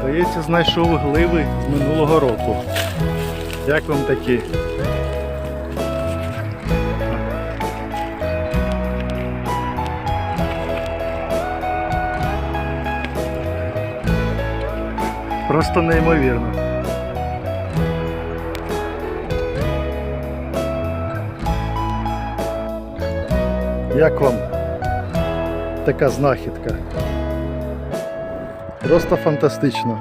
Здається, знайшов гливи з минулого року. Як вам такі? Просто неймовірно. Як вам така знахідка? Просто фантастично.